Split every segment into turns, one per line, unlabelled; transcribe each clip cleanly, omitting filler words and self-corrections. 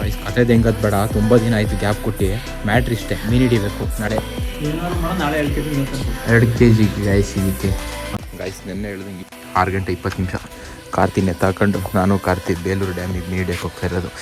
Guys ಕಥೆದು ಹೆಂಗದ್ ಬೇಡ, ತುಂಬ ದಿನ ಆಯಿತು ಗ್ಯಾಪ್ ಕೊಟ್ಟು. ಮ್ಯಾಟ್ರ್ ಇಷ್ಟೇ, ಮೀನು ಹಿಡಿಬೇಕು ನಾಳೆ.
ನಾಳೆ
2 kg ಗೈಸ್ ಇದಕ್ಕೆ. ಗೈಸ್ ನೆನ್ನೆ ಹೇಳ್ದಂಗೆ 6 ಗಂಟೆ 20 ನಿಮಿಷ ಕಾರ್ತಿ ನೆತ್ತಾಕೊಂಡು ನಾನು ಕಾರ್ತಿ ಬೇಲೂರು ಡ್ಯಾಮಿಗೆ ಮೀನು ಹಿಡಿಯಕ್ಕೆ ಹೋಗ್ತಾ ಇರೋದು.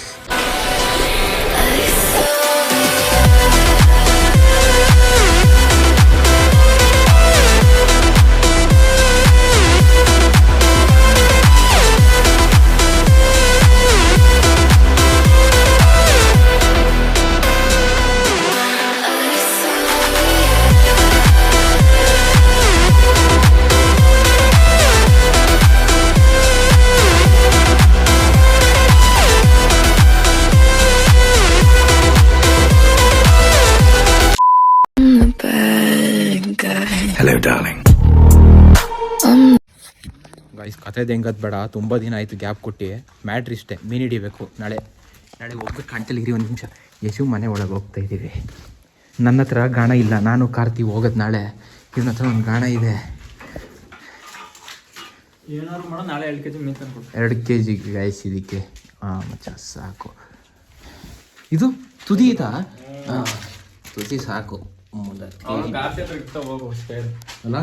ಗೈಸ್ ಕಥೆದು ಹೆಂಗದ್ ಬೇಡ, ತುಂಬ ದಿನ ಆಯಿತು ಗ್ಯಾಪ್ ಕೊಟ್ಟು. ಮ್ಯಾಟ್ರ್ ಇಷ್ಟೇ, ಮೀನು ಹಿಡಿಬೇಕು ನಾಳೆ. ಹೋಗ್ಬೇಕು ಕಾಣ್ತಲ್ಲಿ ಇರಿ ಒಂದು ನಿಮಿಷ. ಯಶು ಮನೆ ಒಳಗೆ ಹೋಗ್ತಾ ಇದ್ದೀವಿ. ನನ್ನ ಹತ್ರ ಗಾಣ ಇಲ್ಲ, ನಾನು ಕಾರ್ತಿ ಹೋಗೋದು ನಾಳೆ. ಇವನ ಹತ್ರ ಒಂದು ಗಾಣ ಇದೆ. 2 kg ಗೈಸ್ ಇದಕ್ಕೆ. ಮಚ್ಚ ಸಾಕು. ಇದು ತುದಿ ಇದಾ? ತುದಿ ಸಾಕು ಅಲ್ಲ.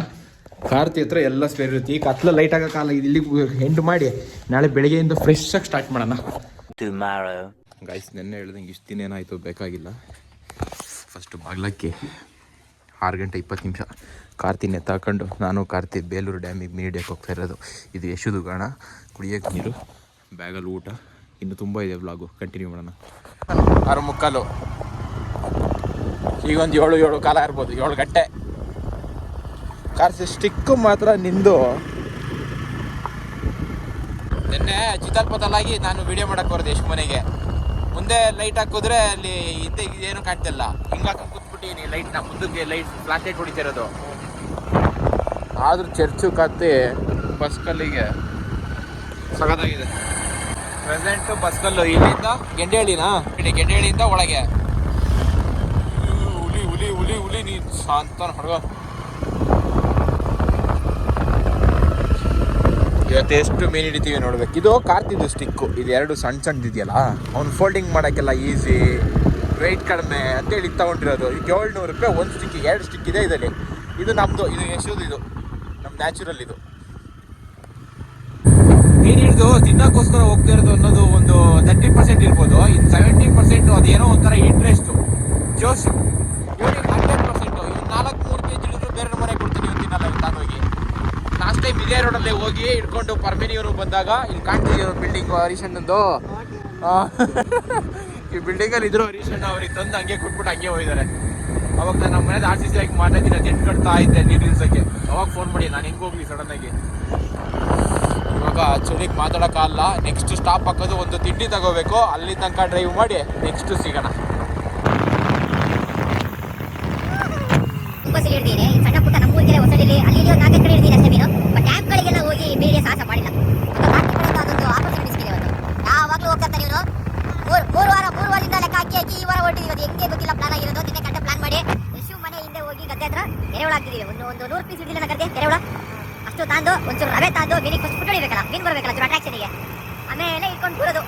ಕಾರ್ತಿ ಹತ್ರ ಎಲ್ಲ ಸ್ಪೇರ್ ಇರುತ್ತೆ. ಈಗ ಕತ್ಲ ಲೈಟ್ ಆಗೋಕ್ಕಲ್ಲ, ಇಲ್ಲಿಗೆ ಎಂಡ್ ಮಾಡಿ ನಾಳೆ ಬೆಳಗ್ಗೆಯಿಂದ ಫ್ರೆಶ್ ಆಗಿ ಸ್ಟಾರ್ಟ್ ಮಾಡೋಣ. ಗೈಸ್ ನೆನ್ನೆ ಹೇಳ್ದಂಗೆ ಇಷ್ಟು ದಿನ ಏನಾಯಿತು ಬೇಕಾಗಿಲ್ಲ. ಫಸ್ಟು ಬಾಗ್ಲಕ್ಕೆ 6 ಗಂಟೆ 20 ನಿಮಿಷ ಕಾರ್ತಿ ನೆತ್ತಾಕೊಂಡು ನಾನು ಕಾರ್ತಿ ಬೇಲೂರು ಡ್ಯಾಮಿಗೆ ಮೀನು ಹಿಡಿಯಕ್ಕೆ ಹೋಗ್ತಾ ಇರೋದು. ಇದು ಯಶುದು ಗಾಣ, ಕುಡಿಯೋಕ್ಕೆ ನೀರು, ಬ್ಯಾಗಲ್ಲಿ ಊಟ, ಇನ್ನು ತುಂಬ ಇದೆ ವ್ಲಾಗು. ಕಂಟಿನ್ಯೂ ಮಾಡೋಣ. 6:45 ಈಗೊಂದು 7 ಕಾಲ ಇರ್ಬೋದು, 7 ಗಂಟೆ. ಕಾರ್ಸಿ ಸ್ಟಿಕ್ಕು ಮಾತ್ರ ನಿಂದು ನಿನ್ನೆ ಚಿತಾಲ್ಪತಲಾಗಿ ನಾನು ವಿಡಿಯೋ ಮಾಡಕ್ಕೆ ಬರೋದು ಎಷ್ಟು ಮನೆಗೆ. ಮುಂದೆ ಲೈಟ್ ಹಾಕಿದ್ರೆ ಅಲ್ಲಿ ಹಿಂದೆ ಏನು ಕಾಣ್ತಿಲ್ಲ. ಹಿಂಗೆ ಹಾಕೊಂಡು ಕೂತ್ಬಿಟ್ಟಿನಿ ಲೈಟ್ನ ಮುಂದಕ್ಕೆ. ಲೈಟ್ ಫ್ಲಾಶ್ ಲೈಟ್ ಹೊಡಿತಿರೋದು. ಆದರೂ ಚರ್ಚು ಕತ್ತಿ ಬಸ್ಕಲ್ಲಿಗೆ ಸಗದಾಗಿದೆ. ಪ್ರೆಸೆಂಟು ಬಸ್ಕಲ್ಲು ಇಲ್ಲಿಂದ ಗೆಂಡೇಳಿನಾ, ಗೆಂಡೇಳಿಯಿಂದ ಒಳಗೆ ಹುಲಿ ನೀ ಶಾಂತ ಹೊಡ್ಗೋ. ಇವತ್ತು ಎಷ್ಟು ಮೀನು ಹಿಡಿತೀವಿ ನೋಡ್ಬೇಕು. ಇದು ಕಾರ್ತಿದ್ದು ಸ್ಟಿಕ್ಕು, ಇದು 2 ಸಣ್ಣದಿದೆಯಲ್ಲ, ಅವ್ನು ಫೋಲ್ಡಿಂಗ್ ಮಾಡೋಕ್ಕೆಲ್ಲ ಈಸಿ, ವೆಯ್ಟ್ ಕಡಿಮೆ ಅಂತೇಳಿ ತಗೊಂಡಿರೋದು. ಈಗ 700 ರೂಪಾಯಿ ಒಂದು ಸ್ಟಿಕ್. 2 ಸ್ಟಿಕ್ ಇದೆ ಇದರಲ್ಲಿ. ಇದು ನಮ್ಮದು, ಇದು ಯಶುದು, ಇದು ನಮ್ಮ ನ್ಯಾಚುರಲ್. ಇದು ಮೀನು ಹಿಡಿದು ತಿನ್ನೋಕ್ಕೋಸ್ಕರ ಹೋಗ್ತಾ ಇರೋದು ಅನ್ನೋದು ಒಂದು 30% ಇರ್ಬೋದು. ಇನ್ನು 70% ಅದೇನೋ ಒಂಥರ ಇಂಟ್ರೆಸ್ಟು, ಜೋಶು. ಇವ್ರಿಗೆ 100%. ಇವ್ನು 4-3 kg ಹಿಡಿದ್ರು ಬೇರೆ ಮನೆಗೆ ಕೊಡ್ತೀನಿ, ಇವ್ನು ತಿನ್ನಲ್ಲ. ಇವ್ನು ತಾನೋಗಿ ಲಾಸ್ಟ್ ಟೈಮ್ ಇದೇ ರೋಡಲ್ಲೇ ಹೋಗಿ ಹಿಡ್ಕೊಂಡು ಪರ್ಮಿನಿಯವರು ಬಂದಾಗ ಇಲ್ಲಿ ಕಾಣ್ತಿದ್ದೀವಿ ಬಿಲ್ಡಿಂಗು ಹರೀಶಣ್ಣಂದು. ಈ ಬಿಲ್ಡಿಂಗಲ್ಲಿ ಇದ್ರು ಹರೀಶಣ್ಣ ಅವ್ರಿಗೆ ತಂದು ಹಂಗೆ ಕೊಟ್ಬಿಟ್ಟು ಹಂಗೆ ಹೋಗಿದ್ದಾರೆ. ಅವಾಗ ನಾನು ನಮ್ಮ ಮನೇಲಿ RCC ಆಗಿ ಮಾತಾಡ್ತೀನಿ, ಜೆಟ್ ಕಟ್ತಾ ಇದ್ದೆ ನೀರು ನಿಲ್ಸೋಕ್ಕೆ. ಅವಾಗ ಫೋನ್ ಮಾಡಿ ನಾನು ಹೆಂಗೆ ಹೋಗ್ಲಿ ಸಡನ್ನಾಗಿ. ಇವಾಗ ಚಳಿಗೆ ಮಾತಾಡೋಕ್ಕಾಗಲ್ಲ. ನೆಕ್ಸ್ಟ್ ಸ್ಟಾಪ್ ಹಾಕೋದು, ಒಂದು ತಿಂಡಿ ತಗೋಬೇಕು. ಅಲ್ಲಿ ತನಕ ಡ್ರೈವ್ ಮಾಡಿ ನೆಕ್ಸ್ಟ್ ಸಿಗೋಣ.
ಸಣ್ಣ ಪುಟ್ಟ ನಮ್ಮ ಊರಿಗೆ ಹೊಸದಿಲ್ಲಿ ಅಲ್ಲಿ 4 ಕಡೆ ಹಿಡಿದೀನಿ ಅಷ್ಟೇ ಮೀನು. ಬಟ್ ಡ್ಯಾಮ್ಗಳಿಗೆಲ್ಲ ಹೋಗಿ ಬೇರೆ ಸಾಹಸ ಮಾಡಿಲ್ಲ. ಅದೊಂದು ಆಪರ್ಚುನಿಟಿ ಸಿಕ್ಕಿದೆ ಇವತ್ತು. ಯಾವಾಗಲೂ ಹೋಗ್ತಾರೆ ಇವರು. 3 ವಾರದಿಂದ ಲೆಕ್ಕ ಹಾಕಿ ಈ ವಾರ ಹೊರಟಿದ್ದೀವಿ. ಅದು ಹೆಂಗೆ ಗೊತ್ತಿಲ್ಲ ಪ್ಲಾನ್ ಆಗಿರೋದು. ನಿನ್ನೆ ಗಂಟೆ ಪ್ಲಾನ್ ಮಾಡಿ ಯಶು ಮನೆ ಹಿಂದೆ ಹೋಗಿ ಗದ್ದೆ ಹತ್ರ ಎರೆಹುಳ ಹಾಕ್ತಿದ್ದೀವಿ. ಒಂದು 100 ಪೀಸ್ ಹಿಡಿದಿಲ್ಲ ನನ್ನ ಗದ್ದೆ ಎರೆಹುಳ. ಅಷ್ಟು ತಾಂದು ಒಂಚೂರು ರವೆ ತಾಂದು ಮೀನಿಗೆ ಫಸ್ಟ್ ಫುಡ್ ಹೊಡಿಬೇಕಲ್ಲ, ಮೀನು ಬರಬೇಕಲ್ಲ ಚೂರು ಅಟ್ರಾಕ್ಷನಿಗೆ. ಆಮೇಲೆ ಇಟ್ಕೊಂಡು ಕೂರೋದು.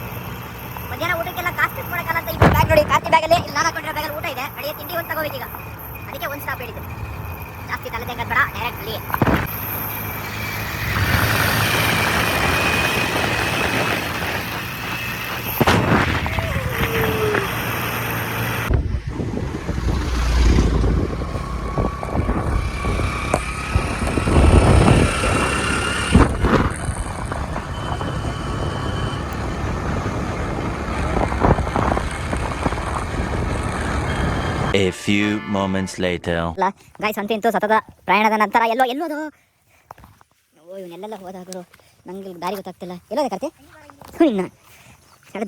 ಮಧ್ಯಾಹ್ನ ಊಟಕ್ಕೆಲ್ಲ ಕಾಸ್ಟ್ ಕೊಡೋಕ್ಕಲ್ಲ ಅಂತ ಈಗ ಬ್ಯಾಗ್ ನೋಡಿ, ಕಾರ್ತಿ ಬ್ಯಾಗಲ್ಲಿ ಇಲ್ಲಿ ನಾನು ಹಾಕೊಂಡಿರೋ ಬ್ಯಾಗಲ್ಲಿ ಊಟ ಇದೆ. ಅಡಿಗೆ ತಿಂಡಿ ಒಂದು ತಗೋಬೇಕೀಗ. ಅದಕ್ಕೆ ಒಂದು ಸ್ಟಾಪ್ ಹೇಳಿದ್ದು. ಜಾಸ್ತಿ ತಲೆ ತೆಗೆದು ಬೇಡ, ಡೈರೆಕ್ಟ್ ಅಲ್ಲಿ.
A few moments later.
Guys ಅಂತೂ ಸತತ ಪ್ರಯಾಣದ ನಂತರ ಎಲ್ಲೋದು ಇವನ್ನೆಲ್ಲ ಹೋದಾಗರು ನಂಗೆ ದಾರಿ ಗೊತ್ತಾಗ್ತಿಲ್ಲ. ಎಲ್ಲೋದೆ ಕರ್ತೆ ಇನ್ನು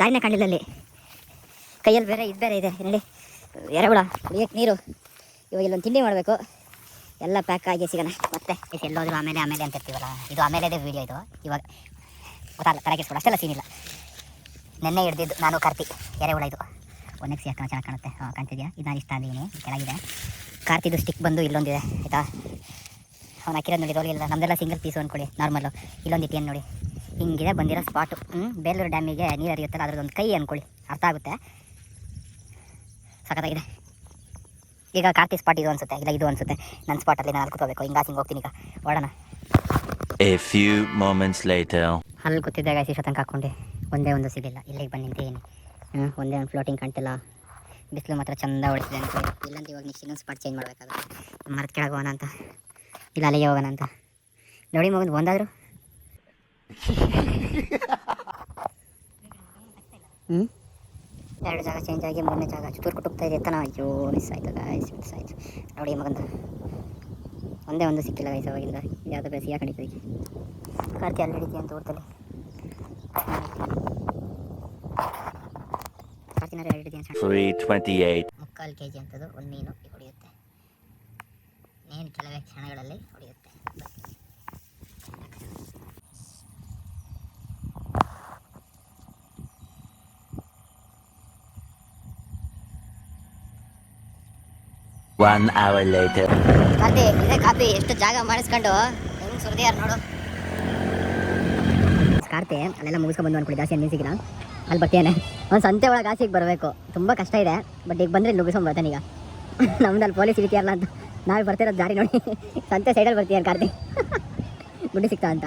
ದಾರಿನೇ ಕಾಣಲಿಲ್ಲ. ಅಲ್ಲಿ ಕೈಯಲ್ಲಿ ಬೇರೆ ಇದು ಬೇರೆ ಇದೆ ನೋಡಿ, ಎರೆಹುಳ, ಕುಡಿಯೋಕ್ಕೆ ನೀರು. ಇವಾಗ ಇಲ್ಲೊಂದು ತಿಂಡಿ ಮಾಡಬೇಕು. ಎಲ್ಲ ಪ್ಯಾಕ್ ಆಗಿ ಸಿಗೋಣ. ಮತ್ತೆ ಎಲ್ಲೋದ್ರು ಆಮೇಲೆ ಅಂತ ಇರ್ತೀವಲ್ಲ, ಇದು ಆಮೇಲೆ ವೀಡಿಯೋ. ಇದು ಇವಾಗ ಗೊತ್ತಾಗಲ್ಲ, ಕರೆಗಿಸ್ಕೊಡು, ಅಷ್ಟೆಲ್ಲ ಸೀನಿಲ್ಲ. ನೆನ್ನೆ ಹಿಡ್ದಿದ್ದು ನಾನು ಕಾರ್ತಿ ಎರೆಹುಳ. ಇದು ಒಣಗಿಸಿ ಹಾಕೋಣ, ಚೆನ್ನಾಗಿ ಕಾಣುತ್ತೆ. ಕಾಣ್ತಿದ್ಯಾ? ಇದು ನಾನು ಇಷ್ಟ ಅಂದಿದ್ದೀನಿ. ಕೆಳಗಿದೆ ಕಾರ್ತಿದ್ದು ಸ್ಟಿಕ್ ಬಂದು ಇಲ್ಲೊಂದಿದೆ ಆಯಿತಾ. ಅವ್ನು ಹಾಕಿರೋದು ನೋಡಿ ರೋಲ್ ಇಲ್ಲ. ನಮ್ಮದೆಲ್ಲ ಸಿಂಗಲ್ ಪೀಸು ಅಂದ್ಕೊಳ್ಳಿ, ನಾರ್ಮಲ್ಲು. ಇಲ್ಲೊಂದು ಇಟ್ಟಿಯನ್ನು ನೋಡಿ, ಹಿಂಗಿದೆ ಬಂದಿರೋ ಸ್ಪಾಟು. ಬೇಲೂರು ಡ್ಯಾಮಿಗೆ ನೀರು ಹರಿಯುತ್ತಲ್ಲ ಅದ್ರದ್ದೊಂದು ಕೈ ಅಂದ್ಕೊಳ್ಳಿ, ಅರ್ಥ ಆಗುತ್ತೆ. ಸಖತ್ತಾಗಿದೆ. ಈಗ ಕಾರ್ತಿ ಸ್ಪಾಟ್ ಇದು ಅನಿಸುತ್ತೆ, ಇಲ್ಲ ಇದು ಅನಿಸುತ್ತೆ. ನನ್ನ ಸ್ಪಾಟಲ್ಲಿ ನಾನು ಅಲ್ಲಿ ಕೂತ್ಕೋಬೇಕು. ಹಿಂಗೆ ಹೋಗ್ತೀನಿ. ಈಗ ಓಡೋಣ.
A few moments later.
ಅಲ್ಲಿ ಕೂತಿದ್ದಾಗ ಇಷ್ಟ ತನಕ ಹಾಕ್ಕೊಂಡೆ, ಒಂದೇ ಒಂದು ಸಿಗಲಿಲ್ಲ. ಇಲ್ಲಿಗೆ ಬಂದು ನಿಂತೀನಿ. ಒಂದೇ ಒಂದು ಫ್ಲೋಟಿಂಗ್ ಕಾಣ್ತಿಲ್ಲ. ಬಿಸಿಲು ಮಾತ್ರ ಚಂದ ಹೊಡಿತಿದೆ ಅನ್ಕೊಳ್ಳಿ. ಇಲ್ಲಂದ್ರೆ ಇವಾಗ ನೆಕ್ಸ್ಟ್ ಇನ್ನೊಂದು ಸ್ಪಾಟ್ ಚೇಂಜ್ ಮಾಡಬೇಕಾಗುತ್ತೆ. ಮರದ ಕೆಳಗೆ ಹೋಗೋಣ ಅಂತ, ಇಲ್ಲ ಅಲ್ಲಿಗೆ ಹೋಗೋಣ ಅಂತ. ನೋಡಿ ಮಗಂದು ಒಂದಾದರೂ ಎರಡು ಜಾಗ ಚೇಂಜ್ ಆಗಿ ಮೂರನೇ ಜಾಗ ಚಿತ್ತೂರು ಕುಟುಕ್ತಾ ಇದೆ ತನ. ಅಯ್ಯೋ ಮಿಸ್ ಆಯಿತು ಗಾಯ್ಸ್, ಮಿಸ್ ಆಯಿತು. ನೋಡಿ ಮಗಂದು ಒಂದೇ ಒಂದು ಸಿಕ್ಕಿಲ್ಲ ಗೈಸ್ ಅವಾಗಿಂದ. ಯಾವುದೋ ಬೇಸಿ ಹಾಕೊಂಡಿದ್ದೀವಿ. ಕಾರ್ತಿ ಅಲ್ಲಿ ಹಿಡಿತೀವಿ ಅಂತ ಊಟದಲ್ಲಿ ಕಾರ್ತಿನಾರು ಹಿಡಿತೀವಿ ಅಂತ
3:28.
3/4 kg ಅಂತದ್ದು ಒಂದು ಮೀನು ಹೊಡೆಯುತ್ತೆ. ಮೇನ್ ಕೆಲವೇ ಕ್ಷಣಗಳಲ್ಲಿ ಹೊಡೆಯುತ್ತೆ.
One hour later.
ಕಾರ್ತಿ ಇದೇ ಕಾಪಿ ಎಷ್ಟು ಜಾಗ ಮಾಡಿಸ್ಕೊಂಡು ಹೆಂಗೆ ಸುರಿದ್ಯಾರ ನೋಡು. ಕಾರ್ತಿ ಅಲ್ಲೆಲ್ಲ ಮುಗಿಸ್ಕೊಂಡು ಅನ್ಕೊಳ್ಳಿ. ಜಾಸ್ತಿ ಏನು ಸಿಗಿಲ್ಲ, ಅಲ್ಲಿ ಬರ್ತೀಯಾನೆ. ಒಂದು ಸಂತೆ ಒಳಗೆ ಆಸೆಗೆ ಬರಬೇಕು, ತುಂಬ ಕಷ್ಟ ಇದೆ. ಬಟ್ ಈಗ ಬಂದರೆ ಇಲ್ಲಿ ಮುಗಿಸ್ಕೊಂಡು ಬರ್ತಾನೆ. ಈಗ ನಮ್ದಲ್ಲಿ ಪೊಲೀಸ್ ಹಿಡಿತೀಯಲ್ಲ ಅಂತ ನಾವು ಬರ್ತಿರೋದು ದಾರಿ ನೋಡಿ ಸಂತೆ ಸೈಡಲ್ಲಿ ಬರ್ತೀಯ ಕಾರ್ತಿ ಗುಡ್ಡಿ ಸಿಗ್ತಾ ಅಂತ.